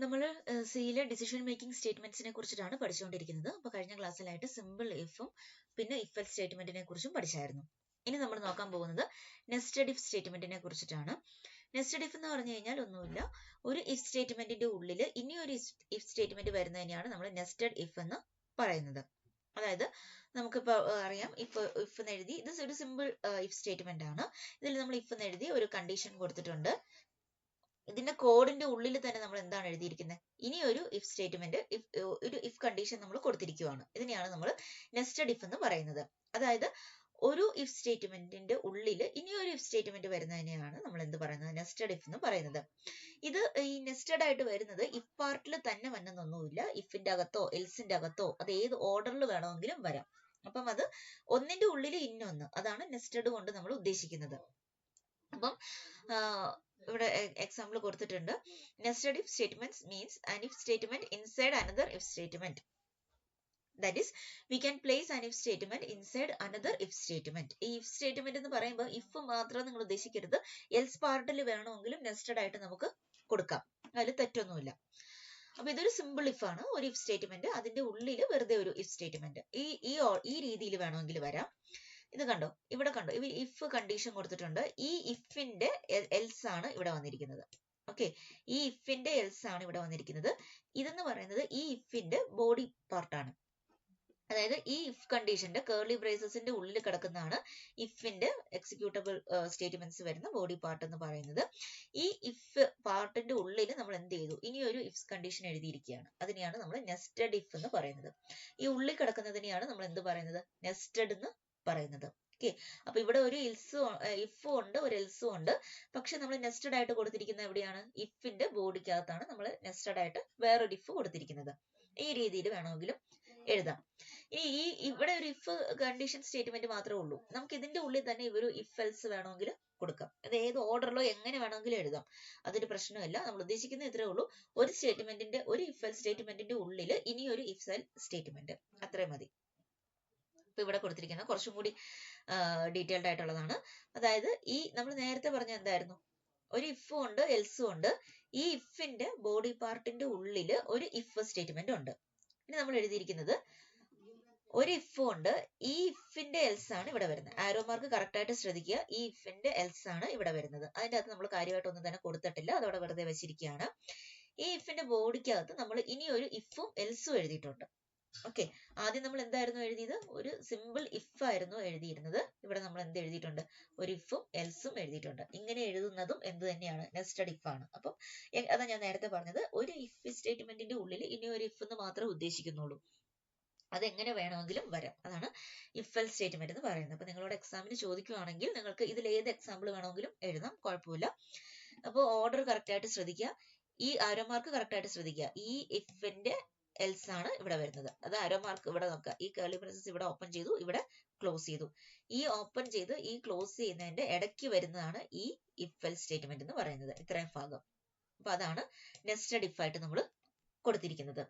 നമ്മൾ സിയിലെ decision making സ്റ്റേറ്റ്മെന്റ്സിനെ കുറിച്ചിട്ടാണ് പഠിച്ചുകൊണ്ടിരിക്കുന്നത്. അപ്പോൾ കഴിഞ്ഞ ക്ലാസ്സിലായിട്ട് സിമ്പിൾ ഇഫും പിന്നെ ഇഫ് എൽസ് സ്റ്റേറ്റ്മെന്റിനെ കുറിച്ചും പഠിച്ചായിരുന്നു. ഇനി നമ്മൾ നോക്കാൻ പോകുന്നത് നെസ്റ്റഡ് ഇഫ് സ്റ്റേറ്റ്മെന്റിനെ കുറിച്ചിട്ടാണ്. നെസ്റ്റഡ് ഇഫ് എന്ന് പറഞ്ഞു കഴിഞ്ഞാൽ ഒന്നുമില്ല, ഒരു ഇഫ് സ്റ്റേറ്റ്മെന്റിന്റെ ഉള്ളിൽ ഇനി ഒരു ഇഫ് സ്റ്റേറ്റ്മെന്റ് വരുന്നതിനെയാണ് നമ്മൾ നെസ്റ്റഡ് ഇഫ് എന്ന് പറയുന്നത്. അതായത് നമുക്കിപ്പോൾ അറിയാം, ഇഫ് എന്ന് എഴുതി, ഇത് ഒരു സിമ്പിൾ ഇഫ് സ്റ്റേറ്റ്മെന്റ് ആണ്. ഇതിൽ നമ്മൾ ഇഫ് എന്ന് എഴുതി ഒരു കണ്ടീഷൻ കൊടുത്തിട്ടുണ്ട്. ഇതിന്റെ കോഡിന്റെ ഉള്ളിൽ തന്നെ നമ്മൾ എന്താണ് എഴുതിയിരിക്കുന്നത്, ഇനി ഒരു ഇഫ് സ്റ്റേറ്റ്മെന്റ്, ഒരു ഇഫ് കണ്ടീഷൻ നമ്മൾ കൊടുത്തിരിക്കുകയാണ്. ഇതിനെയാണ് നമ്മൾ നെസ്റ്റഡ് ഇഫ് എന്ന് പറയുന്നത്. അതായത് ഒരു ഇഫ് സ്റ്റേറ്റ്മെന്റിന്റെ ഉള്ളിൽ ഇനി ഒരു ഇഫ് സ്റ്റേറ്റ്മെന്റ് വരുന്നതിനെയാണ് നമ്മൾ എന്ത് പറയുന്നത്, നെസ്റ്റഡ് ഇഫ് എന്ന് പറയുന്നത്. ഇത് ഈ നെസ്റ്റഡ് ആയിട്ട് വരുന്നത് ഇഫ് പാർട്ടിൽ തന്നെ വന്നെന്നൊന്നുമില്ല. ഇഫിന്റെ അകത്തോ എൽസിന്റെ അകത്തോ അത് ഏത് ഓർഡറിൽ വേണമെങ്കിലും വരാം. അപ്പം അത് ഒന്നിന്റെ ഉള്ളിൽ ഇന്നൊന്ന്, അതാണ് നെസ്റ്റഡ് കൊണ്ട് നമ്മൾ ഉദ്ദേശിക്കുന്നത്. അപ്പം ഇവിടെ എക്സാമ്പിൾ കൊടുത്തിട്ടുണ്ട്. Nested if statements means an if statement inside another if statement. That is, we can place an if statement inside another if statement. ഈ if statement എന്ന് പറയുമ്പോൾ if മാത്രം നിങ്ങൾ ഉദ്ദേശിക്കരുത്, എൽസ് പാർട്ടിൽ വേണമെങ്കിലും നെസ്റ്റഡ് ആയിട്ട് നമുക്ക് കൊടുക്കാം, അതിൽ തെറ്റൊന്നുമില്ല. അപ്പൊ ഇതൊരു സിമ്പിൾ ഇഫ് ആണ്, ഒരു ഇഫ് സ്റ്റേറ്റ്മെന്റ്, അതിന്റെ ഉള്ളിൽ വെറുതെ ഒരു ഇഫ് സ്റ്റേറ്റ്മെന്റ്. ഈ രീതിയിൽ വേണമെങ്കിൽ വരാം. ഇത് കണ്ടോ, ഇവിടെ കണ്ടോ, ഇഫ് കണ്ടീഷൻ കൊടുത്തിട്ടുണ്ട്. ഈ ഇഫിന്റെ എൽസ് ആണ് ഇവിടെ വന്നിരിക്കുന്നത്. ഓക്കെ, ഈ ഇഫിന്റെ എൽസ് ആണ് ഇവിടെ വന്നിരിക്കുന്നത്. ഇതെന്ന് പറയുന്നത് ഈ ഇഫിന്റെ ബോഡി പാർട്ടാണ്. അതായത് ഈ ഇഫ് കണ്ടീഷന്റെ കേർലി ബ്രേസസിന്റെ ഉള്ളിൽ കിടക്കുന്നതാണ് ഇഫിന്റെ എക്സിക്യൂട്ടബിൾ സ്റ്റേറ്റ്മെന്റ്സ് വരുന്ന ബോഡി പാർട്ട് എന്ന് പറയുന്നത്. ഈ ഇഫ് പാർട്ടിന്റെ ഉള്ളിൽ നമ്മൾ എന്ത് ചെയ്തു, ഇനി ഒരു ഇഫ് കണ്ടീഷൻ എഴുതിയിരിക്കുകയാണ്. അതിനെയാണ് നമ്മൾ നെസ്റ്റഡ് ഇഫ് എന്ന് പറയുന്നത്. ഈ ഉള്ളിൽ കിടക്കുന്നതിനെയാണ് നമ്മൾ എന്ത് പറയുന്നത്, നെസ്റ്റഡ് എന്ന് പറയുന്നത്. ഓക്കെ, അപ്പൊ ഇവിടെ ഒരു ഇഫും ഉണ്ട്, ഒരു എൽസും ഉണ്ട്. പക്ഷെ നമ്മൾ നെസ്റ്റഡ് ആയിട്ട് കൊടുത്തിരിക്കുന്നത് എവിടെയാണ്, ഇഫിന്റെ ബോഡിക്കകത്താണ് നമ്മൾ നെസ്റ്റഡ് ആയിട്ട് വേറൊരു ഇഫ് കൊടുത്തിരിക്കുന്നത്. ഈ രീതിയിൽ വേണമെങ്കിലും എഴുതാം. ഇനി ഇവിടെ ഒരു ഇഫ് കണ്ടീഷൻ സ്റ്റേറ്റ്മെന്റ് മാത്രമേ ഉള്ളൂ. നമുക്ക് ഇതിന്റെ ഉള്ളിൽ തന്നെ ഒരു ഇഫ് എൽസ് വേണമെങ്കിൽ കൊടുക്കാം. അത് ഏത് ഓർഡറിലോ എങ്ങനെ വേണമെങ്കിലും എഴുതാം, അതൊരു പ്രശ്നമില്ല. നമ്മൾ ഉദ്ദേശിക്കുന്നത് ഇത്രേ ഉള്ളൂ, ഒരു സ്റ്റേറ്റ്മെന്റിന്റെ, ഒരു ഇഫ് എൽ സ്റ്റേറ്റ്മെന്റിന്റെ ഉള്ളിൽ ഇനി ഒരു ഇഫ് എൽ സ്റ്റേറ്റ്മെന്റ്, അത്രയും മതി. ഇപ്പൊ ഇവിടെ കൊടുത്തിരിക്കുന്നത് കുറച്ചും കൂടി ഡീറ്റെയിൽഡ് ആയിട്ടുള്ളതാണ്. അതായത് ഈ നമ്മൾ നേരത്തെ പറഞ്ഞ എന്തായിരുന്നു, ഒരു ഇഫും ഉണ്ട് എൽസും ഉണ്ട്. ഈ ഇഫിന്റെ ബോഡി പാർട്ടിന്റെ ഉള്ളിൽ ഒരു ഇഫ് സ്റ്റേറ്റ്മെന്റ് ഉണ്ട്. ഇനി നമ്മൾ എഴുതിയിരിക്കുന്നത് ഒരു ഇഫും ഉണ്ട്, ഈ ഇഫിന്റെ എൽസ് ആണ് ഇവിടെ വരുന്നത്. ആരോ മാർക്ക് കറക്റ്റ് ആയിട്ട് ശ്രദ്ധിക്കുക, ഈ ഇഫിന്റെ എൽസ് ആണ് ഇവിടെ വരുന്നത്. അതിന്റെ അകത്ത് നമ്മൾ കാര്യമായിട്ടൊന്നും തന്നെ കൊടുത്തിട്ടില്ല, അതവിടെ വെറുതെ വെച്ചിരിക്കുകയാണ്. ഈ ഇഫിന്റെ ബോഡിക്കകത്ത് നമ്മൾ ഇനി ഒരു ഇഫും എൽസും എഴുതിയിട്ടുണ്ട്. ഓക്കെ, ആദ്യം നമ്മൾ എന്തായിരുന്നു എഴുതിയത്, ഒരു സിമ്പിൾ ഇഫ് ആയിരുന്നു എഴുതിയിരുന്നത്. ഇവിടെ നമ്മൾ എന്ത് എഴുതിയിട്ടുണ്ട്, ഒരു ഇഫും എൽസും എഴുതിയിട്ടുണ്ട്. ഇങ്ങനെ എഴുതുന്നതും എന്ത് തന്നെയാണ്, നെസ്റ്റഡ് ഇഫ് ആണ്. അപ്പം അതാ ഞാൻ നേരത്തെ പറഞ്ഞത്, ഒരു ഇഫ് സ്റ്റേറ്റ്മെന്റിന്റെ ഉള്ളിൽ ഇനി ഒരു ഇഫ് എന്ന് മാത്രമേ ഉദ്ദേശിക്കുന്നുള്ളൂ. അതെങ്ങനെ വേണമെങ്കിലും വരാം, അതാണ് ഇഫ് എൽ സ്റ്റേറ്റ്മെന്റ് എന്ന് പറയുന്നത്. അപ്പൊ നിങ്ങളോട് എക്സാമിന് ചോദിക്കുകയാണെങ്കിൽ നിങ്ങൾക്ക് ഇതിൽ ഏത് എക്സാമ്പിൾ വേണമെങ്കിലും എഴുതാം, കുഴപ്പമില്ല. അപ്പോൾ ഓർഡർ കറക്റ്റ് ആയിട്ട് ശ്രദ്ധിക്കുക, ഈ ആരോ മാർക്ക് കറക്റ്റ് ആയിട്ട് ശ്രദ്ധിക്കുക. ഈ ഇഫിന്റെ എൽസ് ആണ് ഇവിടെ വരുന്നത്. അത് ആരോ മാർക്ക് ഇവിടെ നോക്കുക, ഈ കേർലി ബ്രേസസ് ഇവിടെ ഓപ്പൺ ചെയ്തു, ഇവിടെ ക്ലോസ് ചെയ്തു. ഈ ഓപ്പൺ ചെയ്ത് ഈ ക്ലോസ് ചെയ്യുന്നതിന്റെ ഇടയ്ക്ക് വരുന്നതാണ് ഈ ഇഫ് എൽ സ്റ്റേറ്റ്മെന്റ് എന്ന് പറയുന്നത്, ഇത്രയും ഭാഗം. അപ്പൊ അതാണ് നെസ്റ്റഡ് ഇഫ് ആയിട്ട് നമ്മൾ കൊടുത്തിരിക്കുന്നത്.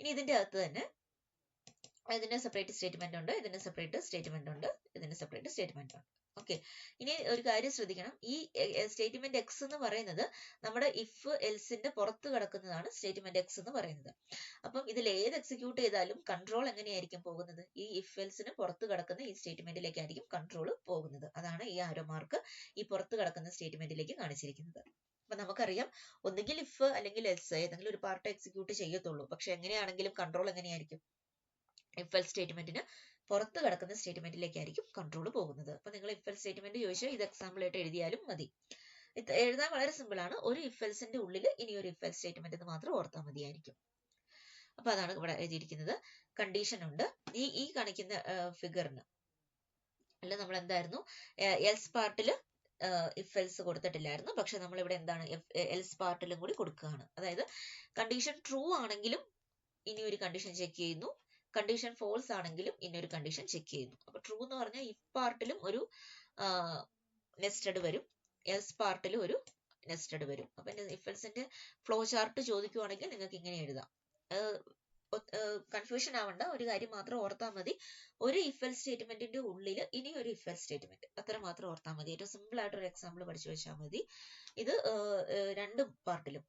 ഇനി ഇതിന്റെ അകത്ത് തന്നെ ഇതിന് സെപ്പറേറ്റ് സ്റ്റേറ്റ്മെന്റ് ഉണ്ട്, ഇതിന് സെപ്പറേറ്റ് സ്റ്റേറ്റ്മെന്റ് ഉണ്ട്, ഇതിന് സെപ്പറേറ്റ് സ്റ്റേറ്റ്മെന്റ് ഉണ്ട്. ഓക്കെ, ഇനി ഒരു കാര്യം ശ്രദ്ധിക്കണം, ഈ സ്റ്റേറ്റ്മെന്റ് എക്സ് എന്ന് പറയുന്നത് നമ്മുടെ ഇഫ് എൽസിന്റെ പുറത്ത് കിടക്കുന്നതാണ് സ്റ്റേറ്റ്മെന്റ് എക്സ് എന്ന് പറയുന്നത്. അപ്പം ഇതിൽ ഏത് എക്സിക്യൂട്ട് ചെയ്താലും കൺട്രോൾ എങ്ങനെയായിരിക്കും പോകുന്നത്, ഈ ഇഫ് എൽസിന് പുറത്ത് കിടക്കുന്ന ഈ സ്റ്റേറ്റ്മെന്റിലേക്കായിരിക്കും കൺട്രോൾ പോകുന്നത്. അതാണ് ഈ ആരോ മാർക്ക് ഈ പുറത്ത് കിടക്കുന്ന സ്റ്റേറ്റ്മെന്റിലേക്ക് കാണിച്ചിരിക്കുന്നത്. അപ്പൊ നമുക്കറിയാം, ഒന്നുകിൽ ഇഫ് അല്ലെങ്കിൽ എൽസ്, ഏതെങ്കിലും ഒരു പാർട്ട് എക്സിക്യൂട്ട് ചെയ്യത്തുള്ളൂ. പക്ഷെ എങ്ങനെയാണെങ്കിലും കൺട്രോൾ എങ്ങനെയായിരിക്കും, ഇഫ് എൽ സ്റ്റേറ്റ്മെന്റിന് പുറത്ത് കിടക്കുന്ന സ്റ്റേറ്റ്മെന്റിലേക്കായിരിക്കും കൺട്രോൾ പോകുന്നത്. അപ്പൊ നിങ്ങൾ ഇഫ് എൽ സ്റ്റേറ്റ്മെന്റ് ചോദിച്ചാൽ ഇത് എക്സാമ്പിൾ ആയിട്ട് എഴുതിയാലും മതി. എഴുതാൻ വളരെ സിമ്പിൾ ആണ്. ഒരു ഇഫ് എൽസിന്റെ ഉള്ളിൽ ഇനി ഒരു ഇഫ് എൽ സ്റ്റേറ്റ്മെന്റ് എന്ന് മാത്രം ഓർത്താൽ മതിയായിരിക്കും. അപ്പൊ അതാണ് ഇവിടെ എഴുതിയിരിക്കുന്നത്. കണ്ടീഷൻ ഉണ്ട്. ഈ കാണിക്കുന്ന ഫിഗറിന് അല്ല, നമ്മൾ എന്തായിരുന്നു, എൽസ് പാർട്ടിൽ ഇഫ് എൽസ് കൊടുത്തിട്ടില്ലായിരുന്നു. പക്ഷെ നമ്മൾ ഇവിടെ എന്താണ്, എൽസ് പാർട്ടിലും കൂടി കൊടുക്കുകയാണ്. അതായത് കണ്ടീഷൻ ട്രൂ ആണെങ്കിലും ഇനി ഒരു കണ്ടീഷൻ ചെക്ക് ചെയ്യുന്നു, കണ്ടീഷൻ ഫോൾസ് ആണെങ്കിലും ഇന്നൊരു കണ്ടീഷൻ ചെക്ക് ചെയ്യുന്നു. അപ്പൊ ട്രൂ എന്ന് പറഞ്ഞാൽ ഇഫ് പാർട്ടിലും ഒരു നെസ്റ്റഡ് വരും, എൽസ് പാർട്ടിലും ഒരു നെസ്റ്റഡ് വരും. അപ്പൊ ഇഫ് എൽസിന്റെ ഫ്ലോ ചാർട്ട് ചോദിക്കുവാണെങ്കിൽ നിങ്ങൾക്ക് ഇങ്ങനെ എഴുതാം. കൺഫ്യൂഷൻ ആവണ്ട, ഒരു കാര്യം മാത്രം ഓർത്താൽ മതി, ഒരു ഇഫ് എൽ സ്റ്റേറ്റ്മെന്റിന്റെ ഉള്ളിൽ ഇനി ഒരു ഇഫ് എൽ സ്റ്റേറ്റ്മെന്റ്, അത്ര മാത്രം ഓർത്താൽ മതി. ഏറ്റവും സിമ്പിൾ ആയിട്ട് ഒരു എക്സാമ്പിൾ പഠിച്ചു വെച്ചാൽ മതി. ഇത് രണ്ട് പാർട്ടിലും,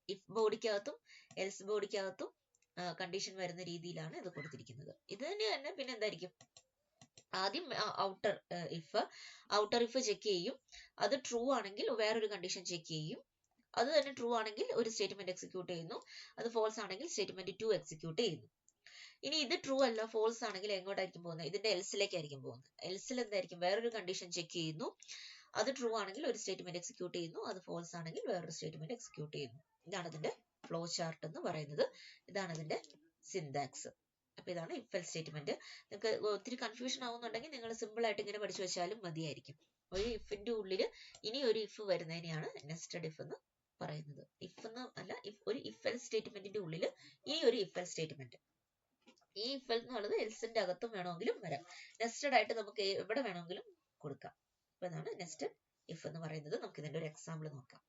ഇഫ് ബോഡിക്കകത്തും എൽസ് ബോഡിക്കകത്തും കണ്ടീഷൻ വരുന്ന രീതിയിലാണ് ഇത് കൊടുത്തിരിക്കുന്നത്. ഇത് തന്നെ പിന്നെ എന്തായിരിക്കും, ആദ്യം ഔട്ടർ ഇഫ് ചെക്ക് ചെയ്യും, അത് ട്രൂ ആണെങ്കിൽ വേറൊരു കണ്ടീഷൻ ചെക്ക് ചെയ്യും, അത് തന്നെ ട്രൂ ആണെങ്കിൽ ഒരു സ്റ്റേറ്റ്മെന്റ് എക്സിക്യൂട്ട് ചെയ്യുന്നു, അത് ഫോൾസ് ആണെങ്കിൽ സ്റ്റേറ്റ്മെന്റ് 2 എക്സിക്യൂട്ട് ചെയ്യുന്നു. ഇനി ഇത് ട്രൂ അല്ല ഫോൾസ് ആണെങ്കിൽ എങ്ങോട്ടായിരിക്കും പോകുന്നത്, ഇതിന്റെ എൽസിലേക്കായിരിക്കും പോകുന്നത്. എൽസിൽ എന്തായിരിക്കും, വേറൊരു കണ്ടീഷൻ ചെക്ക് ചെയ്യുന്നു, അത് ട്രൂ ആണെങ്കിൽ ഒരു സ്റ്റേറ്റ്മെന്റ് എക്സിക്യൂട്ട് ചെയ്യുന്നു, അത് ഫോൾസ് ആണെങ്കിൽ വേറൊരു സ്റ്റേറ്റ്മെന്റ് എക്സിക്യൂട്ട് ചെയ്യുന്നു. ഇതാണ് ഇതിന്റെ ഫ്ലോ ചാർട്ട് എന്ന് പറയുന്നത്. ഇതാണ് ഇതിന്റെ സിന്റാക്സ്. അപ്പൊ ഇതാണ് ഇഫ് എൽസ് സ്റ്റേറ്റ്മെന്റ്. നിങ്ങൾക്ക് ഒത്തിരി കൺഫ്യൂഷൻ ആവുന്നുണ്ടെങ്കിൽ നിങ്ങൾ സിമ്പിൾ ആയിട്ട് ഇങ്ങനെ പഠിച്ചു വെച്ചാലും മതിയായിരിക്കും. ഒരു ഇഫിന്റെ ഉള്ളിൽ ഇനി ഒരു ഇഫ് വരുന്നതിനെയാണ് നെസ്റ്റഡ് ഇഫ് എന്ന് പറയുന്നത്. ഇഫ് എന്ന് അല്ല, ഒരു ഇഫ് എൽസ് സ്റ്റേറ്റ്മെന്റിന്റെ ഉള്ളിൽ ഇനി ഒരു ഇഫ് എൽസ് സ്റ്റേറ്റ്മെന്റ്. ഈ ഇഫ് എൽസ് എന്നുള്ളത് എൽസിന്റെ അകത്തും വേണമെങ്കിലും വരാം, നെസ്റ്റഡ് ആയിട്ട് നമുക്ക് എവിടെ വേണമെങ്കിലും കൊടുക്കാം. അപ്പൊ ഇതാണ് നെസ്റ്റഡ് ഇഫ് എന്ന് പറയുന്നത്. നമുക്ക് ഇതിന്റെ ഒരു എക്സാമ്പിൾ നോക്കാം.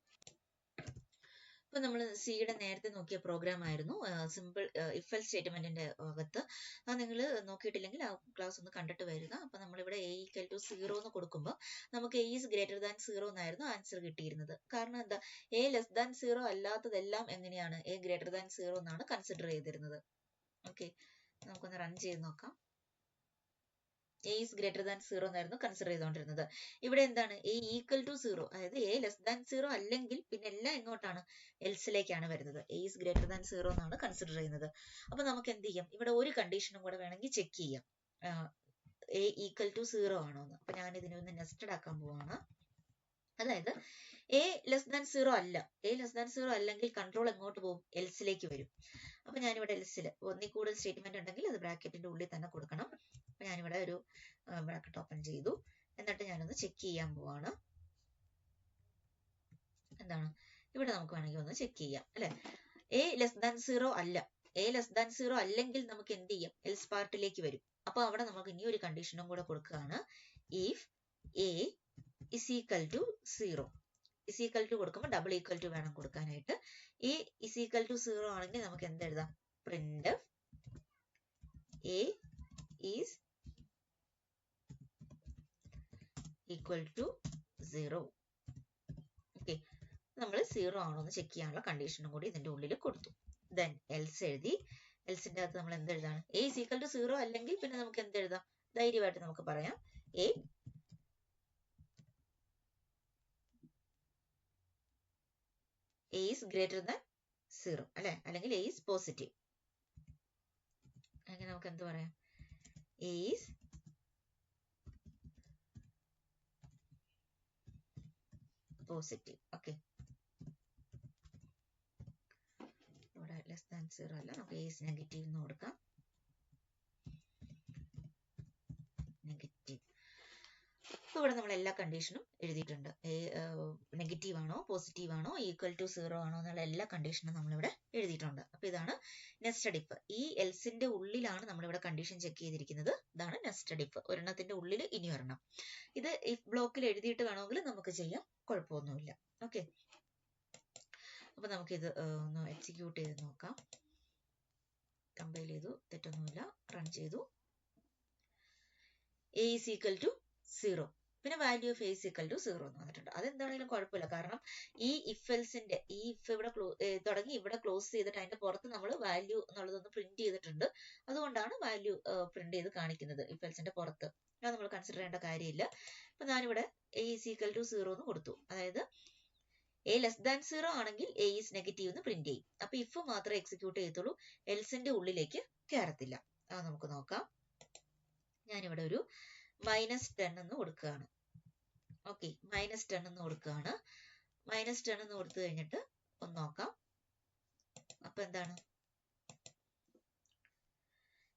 ഇപ്പൊ നമ്മൾ സിയുടെ നേരത്തെ നോക്കിയ പ്രോഗ്രാം ആയിരുന്നു സിമ്പിൾ ഇഫ് എൽസ് സ്റ്റേറ്റ്മെന്റിന്റെ അകത്ത്. അത് നിങ്ങൾ നോക്കിയിട്ടില്ലെങ്കിൽ ആ ക്ലാസ് ഒന്ന് കണ്ടിട്ട് വരിക. അപ്പൊ നമ്മളിവിടെ a ഈക്വൽ ടു 0 എന്ന് കൊടുക്കുമ്പോൾ നമുക്ക് a ഈസ് ഗ്രേറ്റർ ദാൻ 0 എന്നായിരുന്നു ആൻസർ കിട്ടിയിരുന്നത്. കാരണം എന്താ, a ലെസ് ദാൻ 0 അല്ലാത്തതെല്ലാം എങ്ങനെയാണ് a ഗ്രേറ്റർ ദാൻ 0 എന്നാണ് കൺസിഡർ ചെയ്തിരുന്നത്. ഓക്കെ, നമുക്കൊന്ന് റൺ ചെയ്ത് നോക്കാം. a ഈസ് ഗ്രേറ്റർ ദാൻ 0 എന്നായിരുന്നു കൺസിഡർ ചെയ്തുകൊണ്ടിരുന്നത്. ഇവിടെ എന്താണ്, a ഈക്വൽ ടു 0, അതായത് a ലെസ് ദാൻ 0 അല്ലെങ്കിൽ പിന്നെ എല്ലാം എങ്ങോട്ടാണ്, എൽസിലേക്കാണ് വരുന്നത്. a ഈസ് ഗ്രേറ്റർ ദാൻ 0 എന്നാണ് കൺസിഡർ ചെയ്യുന്നത്. അപ്പൊ നമുക്ക് എന്ത് ചെയ്യാം, ഇവിടെ ഒരു കണ്ടീഷനും കൂടെ വേണമെങ്കിൽ ചെക്ക് ചെയ്യാം, a ഈക്വൽ ടു 0 ആണോ എന്ന്. അപ്പൊ ഞാൻ ഇതിനെ ഒന്ന് നെസ്റ്റഡ് ആക്കാൻ പോവാണ്. അതായത് a ലെസ് ദാൻ 0 അല്ല, a ലെസ് ദാൻ 0 അല്ലെങ്കിൽ കൺട്രോൾ എങ്ങോട്ട് പോകും, എൽസിലേക്ക് വരും. അപ്പൊ ഞാനിവിടെ എൽസിൽ ഒന്നിൽ കൂടുതൽ സ്റ്റേറ്റ്മെന്റ് ഉണ്ടെങ്കിൽ അത് ബ്രാക്കറ്റിന്റെ ഉള്ളിൽ തന്നെ കൊടുക്കണം. അപ്പൊ ഞാനിവിടെ ഒരു ബ്രാക്കറ്റ് ഓപ്പൺ ചെയ്തു. എന്നിട്ട് ഞാനൊന്ന് ചെക്ക് ചെയ്യാൻ പോവാണ്. എന്താണ്, ഇവിടെ നമുക്ക് വേണമെങ്കിൽ ഒന്ന് ചെക്ക് ചെയ്യാം അല്ലെ. a ലെസ് ദാൻ 0 അല്ല, a ലെസ് ദാൻ 0 അല്ലെങ്കിൽ നമുക്ക് എന്ത് ചെയ്യാം, എൽസ് പാർട്ടിലേക്ക് വരും. അപ്പൊ അവിടെ നമുക്ക് ഇനി ഒരു കണ്ടീഷനും കൂടെ കൊടുക്കുകയാണ്. If a is equal to 0, is equal to കൊടുക്കുമ്പോൾ ഡബിൾ ഈക്വൽ ടു വേണം കൊടുക്കാനായിട്ട്. a is equal to 0 ആണെങ്കിൽ നമുക്ക് എന്ത് എഴുതാം, printf a is equal to 0. Okay, നമ്മൾ 0 ആണോ എന്ന് ചെക്ക് ചെയ്യാനുള്ള കണ്ടീഷനും കൂടി ഇതിന്റെ ഉള്ളിൽ കൊടുത്തു. ദെൻ എൽസ് എഴുതി. എൽസിന്റെ അകത്ത് നമ്മൾ എന്ത് എഴുതാണ്, a is equal to 0 അല്ലെങ്കിൽ പിന്നെ നമുക്ക് എന്ത് എഴുതാം, ധൈര്യമായിട്ട് നമുക്ക് പറയാം a is greater than 0 അല്ലെ, അല്ലെങ്കിൽ a is positive. അങ്ങനെ നമുക്ക് എന്ത് പറയാം, a is positive. ഓക്കെ, ഇവിടെ ലെസ് ദാൻ 0 അല്ല, നമുക്ക് a is നെഗറ്റീവ് എന്ന് കൊടുക്കാം. നെഗറ്റീവ്. അപ്പൊ ഇവിടെ നമ്മൾ എല്ലാ കണ്ടീഷനും എഴുതിയിട്ടുണ്ട്. നെഗറ്റീവ് ആണോ പോസിറ്റീവ് ആണോ ഈക്വൽ ടു 0 ആണോ എന്നുള്ള എല്ലാ കണ്ടീഷനും നമ്മളിവിടെ എഴുതിയിട്ടുണ്ട്. അപ്പൊ ഇതാണ് നെസ്റ്റഡ് ഇഫ്. ഈ എൽസിന്റെ ഉള്ളിലാണ് നമ്മളിവിടെ കണ്ടീഷൻ ചെക്ക് ചെയ്തിരിക്കുന്നത്. ഇതാണ് നെസ്റ്റഡ് ഇഫ്. ഒരെണ്ണത്തിന്റെ ഉള്ളിൽ ഇനി ഒരെണ്ണം. ഇത് ഇഫ് ബ്ലോക്കിൽ എഴുതിയിട്ട് വേണമെങ്കിൽ നമുക്ക് ചെയ്യാം, കുഴപ്പമൊന്നുമില്ല. ഓക്കെ, അപ്പൊ നമുക്കിത് ഒന്ന് എക്സിക്യൂട്ട് ചെയ്ത് നോക്കാം. കമ്പൈൽ ചെയ്തു, തെറ്റൊന്നുമില്ല, റൺ ചെയ്തു. a is equal to 0, പിന്നെ value of a is equal to 0 എന്ന് വന്നിട്ടുണ്ട്. അതെന്താണെങ്കിലും കുഴപ്പമില്ല, കാരണം ഈ ഇഫ് എൽസിന്റെ ഈ ഇഫ് ഇവിടെ തുടങ്ങി ഇവിടെ ക്ലോസ് ചെയ്തിട്ട് അതിന്റെ പുറത്ത് നമ്മൾ വാല്യൂ എന്നുള്ളതൊന്ന് പ്രിന്റ് ചെയ്തിട്ടുണ്ട്. അതുകൊണ്ടാണ് വാല്യൂ പ്രിന്റ് ചെയ്ത് കാണിക്കുന്നത് ഇഫ് എൽസിന്റെ പുറത്ത്. അത് നമ്മൾ കൺസിഡർ ചെയ്യേണ്ട കാര്യമില്ല. അപ്പൊ ഞാനിവിടെ a is equal to 0 എന്ന് കൊടുത്തു. അതായത് a ലെസ് ദാൻ 0 ആണെങ്കിൽ a is നെഗറ്റീവ് എന്ന് പ്രിന്റ് ചെയ്യും. അപ്പൊ ഇഫ് മാത്രമേ എക്സിക്യൂട്ട് ചെയ്യത്തുള്ളൂ, എൽസിന്റെ ഉള്ളിലേക്ക് കയറത്തില്ല. അത് നമുക്ക് നോക്കാം. ഞാനിവിടെ ഒരു -10 എന്ന് കൊടുക്കുകയാണ്. ഓക്കെ, -10 എന്ന് കൊടുക്കുകയാണ്. -10 എന്ന് കൊടുത്തു കഴിഞ്ഞിട്ട് ഒന്ന് നോക്കാം. അപ്പൊ എന്താണ്,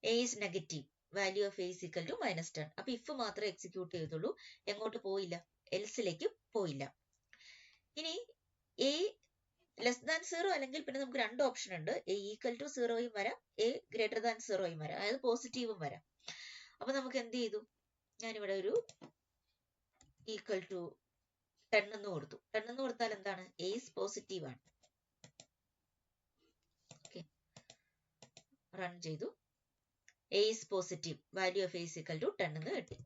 a is negative, value of a is equal to -10. അപ്പൊ ഇഫ് മാത്രമേ എക്സിക്യൂട്ട് ചെയ്തുള്ളൂ, എങ്ങോട്ട് പോയില്ല, എൽസിലേക്ക് പോയില്ല. ഇനി a ലെസ് ദാൻ 0 അല്ലെങ്കിൽ പിന്നെ നമുക്ക് രണ്ട് ഓപ്ഷൻ ഉണ്ട്, a ഈക്വൽ ടു 0യും വരാം, a ഗ്രേറ്റർ ദാൻ 0യും വരാം, അതായത് പോസിറ്റീവും വരാം. അപ്പൊ നമുക്ക് എന്ത് ചെയ്തു, ഞാനിവിടെ ഒരു ഈക്വൽ ടു 10 എന്ന് കൊടുത്തു. 10 എന്ന് കൊടുത്താൽ എന്താണ്, a is പോസിറ്റീവ് ആണ്. ഓക്കെ, റൺ ചെയ്തു. a is positive, value of a is equal to 10 എന്ന് കിട്ടി.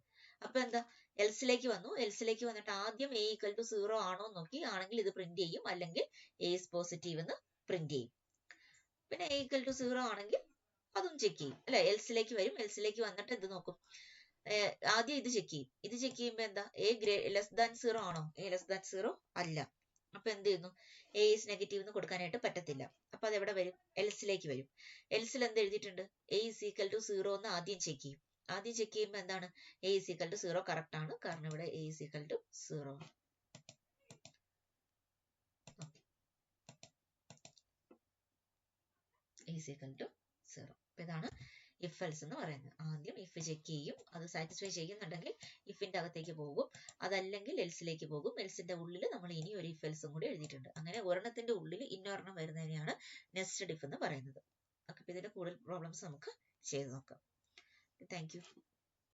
അപ്പൊ എന്താ, എൽസിലേക്ക് വന്നു. എൽസിലേക്ക് വന്നിട്ട് ആദ്യം a ഈക്വൽ ടു 0 ആണോ നോക്കി, ആണെങ്കിൽ ഇത് പ്രിന്റ് ചെയ്യും, അല്ലെങ്കിൽ a is പോസിറ്റീവ് എന്ന് പ്രിന്റ് ചെയ്യും. പിന്നെ a ഈക്വൽ ടു 0 ആണെങ്കിൽ അതും ചെക്ക് ചെയ്യും അല്ലെ, എൽസിലേക്ക് വരും. എൽസിലേക്ക് വന്നിട്ട് എന്ത് നോക്കും, ആദ്യം ഇത് ചെക്ക് ചെയ്യും. ഇത് ചെക്ക് ചെയ്യുമ്പോൾ എന്താ, ലെസ് ദാൻ 0 ആണോ? ലെസ് ദാൻ 0 അല്ല. അപ്പൊ എന്ത് ചെയ്യുന്നു, എ ഈസ് നെഗറ്റീവ് എന്ന് കൊടുക്കാനായിട്ട് പറ്റത്തില്ല. അപ്പൊ അത് എവിടെ വരും, എൽസിലേക്ക് വരും. എൽസിൽ എന്ത് എഴുതിയിട്ടുണ്ട്, എ ഈസ് ഈക്വൽ ടു 0 എന്ന് ആദ്യം ചെക്ക് ചെയ്യും. ആദ്യം ചെക്ക് ചെയ്യുമ്പോൾ എന്താണ്, a is equal to 0 correct ആണ്, കാരണം ഇവിടെ എ ഈസ് ഈക്വൽ ടു 0 ആണ്. Is equal to 0. അപ്പൊ ഇതാണ് ഇഫ് എൽസ് എന്ന് പറയുന്നത്. ആദ്യം ഇഫ് ചെക്ക് ചെയ്യും, അത് സാറ്റിസ്ഫൈ ചെയ്യുന്നുണ്ടെങ്കിൽ ഇഫിന്റെ അകത്തേക്ക് പോകും, അതല്ലെങ്കിൽ എൽസിലേക്ക് പോകും. എൽസിന്റെ ഉള്ളിൽ നമ്മൾ ഇനി ഒരു ഇഫ് എൽസും കൂടി എഴുതിയിട്ടുണ്ട്. അങ്ങനെ ഒരെണ്ണത്തിന്റെ ഉള്ളിൽ ഇന്നൊരെണ്ണം വരുന്നതിനെയാണ് നെസ്റ്റഡ് ഇഫ് എന്ന് പറയുന്നത്. അപ്പൊ ഇതിന്റെ കൂടുതൽ പ്രോബ്ലംസ് നമുക്ക് ചെയ്ത് നോക്കാം. Thank you.